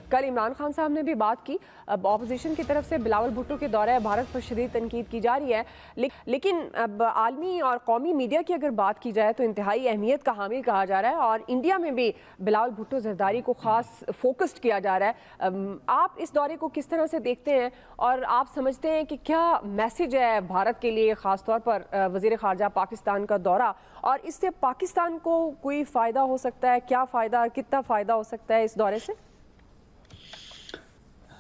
کل عمران خان صاحب نے بھی بات کی، اب اپوزیشن کی طرف سے بلاول بھٹو کے دورہ بھارت پر شدید تنقید کی جا رہی ہے، لیکن اب عالمی اور قومی میڈیا کی اگر بات کی جائے تو انتہائی اہمیت کا حامل کہا جا رہا ہے، اور انڈیا میں بھی بلاول بھٹو زرداری کو خاص فوکسڈ کیا جا رہا ہے۔ آپ اس دورے کو کس طرح سے دیکھتے ہیں، اور آپ سمجھتے ہیں کہ کیا میسج ہے بھارت کے لیے، خاص طور پر وزیر خارجہ پاکستان کا دورہ، اور اس سے پاکستان کو کوئی فائدہ ہو سکتا ہے؟ کیا فائدہ اور کتنا فائدہ ہو سکتا ہے اس دورے سے؟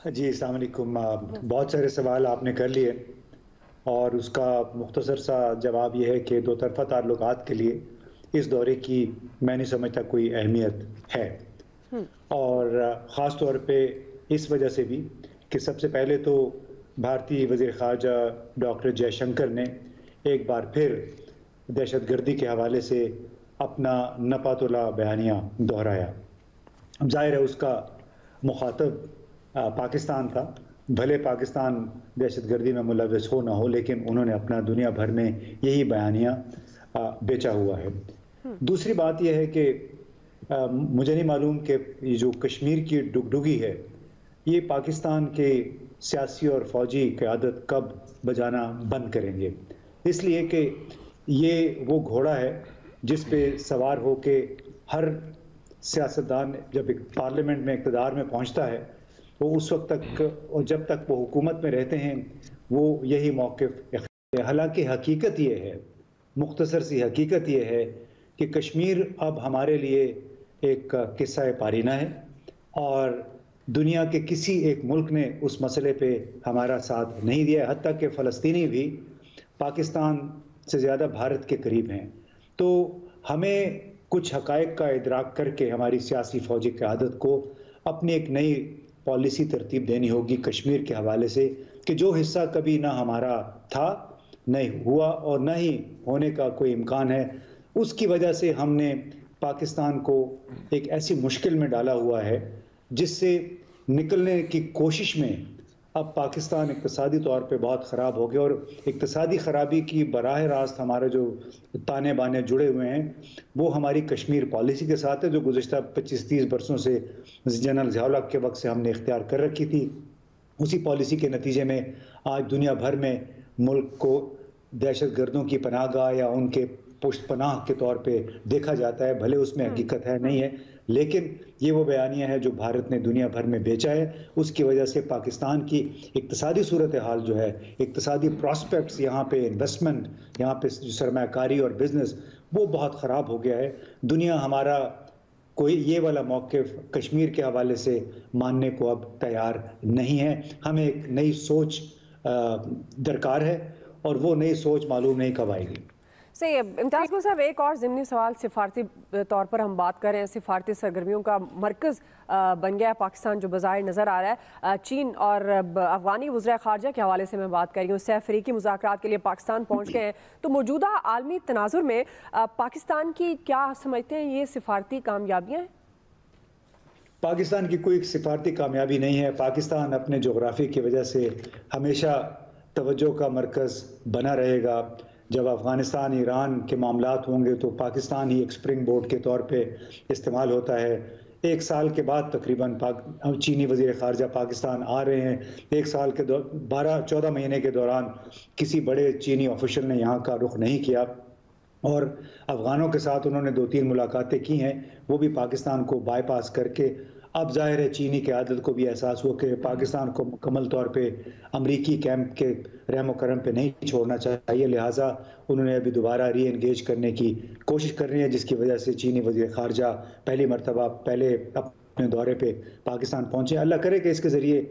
جی السلام علیکم۔ بہت سارے سوال آپ نے کر لیے، اور اس کا مختصر سا جواب یہ ہے کہ دو طرفہ تعلقات کے لیے اس دورے کی میں نہیں سمجھتا کوئی اہمیت ہے، اور خاص طور پہ اس وجہ سے بھی کہ سب سے پہلے تو بھارتی وزیر خارجہ ڈاکٹر جے شنکر نے ایک بار پھر دہشت گردی کے حوالے سے اپنا نپاتلا بیانیہ دہرایا۔ ظاہر ہے اس کا مخاطب پاکستان تھا، بھلے پاکستان دہشت گردی میں ملوث ہو نہ ہو، لیکن انہوں نے اپنا دنیا بھر میں یہی بیانیہ بیچا ہوا ہے۔ دوسری بات یہ ہے کہ مجھے نہیں معلوم کہ یہ جو کشمیر کی ڈگڈگی ہے، یہ پاکستان کے سیاسی اور فوجی قیادت کب بجانا بند کریں گے، اس لیے کہ یہ وہ گھوڑا ہے جس پہ سوار ہو کے ہر سیاستدان جب پارلیمنٹ میں اقتدار میں پہنچتا ہے وہ اس وقت تک اور جب تک وہ حکومت میں رہتے ہیں وہ یہی موقف اختیار ہے۔ حالانکہ حقیقت یہ ہے، مختصر سی حقیقت یہ ہے کہ کشمیر اب ہمارے لیے ایک قصہ پارینہ ہے، اور دنیا کے کسی ایک ملک نے اس مسئلے پہ ہمارا ساتھ نہیں دیا، حتیٰ کہ فلسطینی بھی پاکستان سے زیادہ بھارت کے قریب ہیں۔ تو ہمیں کچھ حقائق کا ادراک کر کے ہماری سیاسی فوجی قیادت کو اپنی ایک نئی پالیسی ترتیب دینی ہوگی کشمیر کے حوالے سے، کہ جو حصہ کبھی نہ ہمارا تھا، نہیں ہوا اور نہ ہی ہونے کا کوئی امکان ہے، اس کی وجہ سے ہم نے پاکستان کو ایک ایسی مشکل میں ڈالا ہوا ہے جس سے نکلنے کی کوشش میں اب پاکستان اقتصادی طور پہ بہت خراب ہو گیا، اور اقتصادی خرابی کی براہ راست ہمارے جو تانے بانے جڑے ہوئے ہیں وہ ہماری کشمیر پالیسی کے ساتھ ہے، جو گزشتہ 25-30 برسوں سے جنرل ضیاء الحق کے وقت سے ہم نے اختیار کر رکھی تھی۔ اسی پالیسی کے نتیجے میں آج دنیا بھر میں ملک کو دہشت گردوں کی پناہ گاہ یا ان کے پشت پناہ کے طور پہ دیکھا جاتا ہے، بھلے اس میں حقیقت ہے نہیں ہے، لیکن یہ وہ بیانیہ ہے جو بھارت نے دنیا بھر میں بیچا ہے۔ اس کی وجہ سے پاکستان کی اقتصادی صورتحال جو ہے، اقتصادی پراسپیکٹس، یہاں پہ انویسٹمنٹ، یہاں پہ سرمایہ کاری اور بزنس، وہ بہت خراب ہو گیا ہے۔ دنیا ہمارا کوئی یہ والا موقف کشمیر کے حوالے سے ماننے کو اب تیار نہیں ہے۔ ہمیں ایک نئی سوچ درکار ہے، اور وہ نئی سوچ معلوم نہیں کب آئے گی۔ صحیح ہے امتیاز گل صاحب، ایک اور ضمنی سوال، سفارتی طور پر ہم بات کریں، سفارتی سرگرمیوں کا مرکز بن گیا ہے پاکستان جو بظاہر نظر آ رہا ہے۔ چین اور افغانی وزراء خارجہ کے حوالے سے میں بات کر رہی ہوں، سہ افریقی مذاکرات کے لیے پاکستان پہنچ گئے ہیں، تو موجودہ عالمی تناظر میں پاکستان کی کیا سمجھتے ہیں یہ سفارتی کامیابیاں ہیں؟ پاکستان کی کوئی سفارتی کامیابی نہیں ہے۔ پاکستان اپنے جغرافی کی وجہ سے ہمیشہ توجہ کا مرکز بنا رہے گا۔ جب افغانستان ایران کے معاملات ہوں گے تو پاکستان ہی ایک سپرنگ بورڈ کے طور پہ استعمال ہوتا ہے۔ ایک سال کے بعد تقریباً چینی وزیر خارجہ پاکستان آ رہے ہیں۔ ایک سال کے 14 مہینے کے دوران کسی بڑے چینی آفیشل نے یہاں کا رخ نہیں کیا، اور افغانوں کے ساتھ انہوں نے 2-3 ملاقاتیں کی ہیں، وہ بھی پاکستان کو بائی پاس کر کے۔ اب ظاہر ہے چینی قیادت کو بھی احساس ہوا کہ پاکستان کو مکمل طور پہ امریکی کیمپ کے رحم و کرم پہ نہیں چھوڑنا چاہیے، لہٰذا انہوں نے ابھی دوبارہ ری انگیج کرنے کی کوشش کر رہی ہے، جس کی وجہ سے چینی وزیر خارجہ پہلی مرتبہ پہلے اپنے دورے پہ پاکستان پہنچے۔ اللہ کرے کہ اس کے ذریعے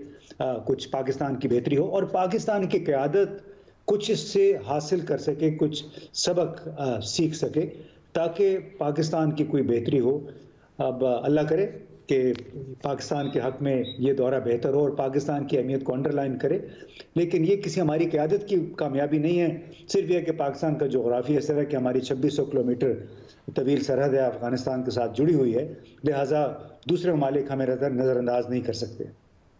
کچھ پاکستان کی بہتری ہو، اور پاکستان کی قیادت کچھ اس سے حاصل کر سکے، کچھ سبق سیکھ سکے، تاکہ پاکستان کی کوئی بہتری ہو۔ اب اللہ کرے کہ پاکستان کے حق میں یہ دورہ بہتر ہو اور پاکستان کی اہمیت کو انڈر لائن کرے، لیکن یہ کسی ہماری قیادت کی کامیابی نہیں ہے، صرف یہ کہ پاکستان کا جغرافیہ اس طرح کہ ہماری 2600 کلومیٹر طویل سرحد ہے، افغانستان کے ساتھ جڑی ہوئی ہے، لہٰذا دوسرے ممالک ہمیں نظر انداز نہیں کر سکتے۔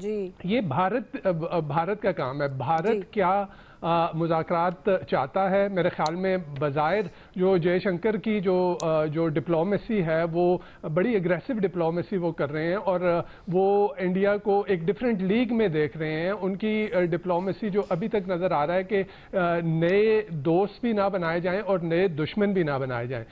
جی یہ بھارت کا کام ہے. بھارت کیا مذاکرات چاہتا ہے؟ میرے خیال میں بظاہر جو جے شنکر کی جو ڈپلومیسی ہے وہ بڑی اگریسو ڈپلومیسی وہ کر رہے ہیں اور وہ انڈیا کو ایک ڈفرینٹ لیگ میں دیکھ رہے ہیں. ان کی ڈپلومیسی جو ابھی تک نظر آ رہا ہے کہ نئے دوست بھی نہ بنائے جائیں اور نئے دشمن بھی نہ بنائے جائیں.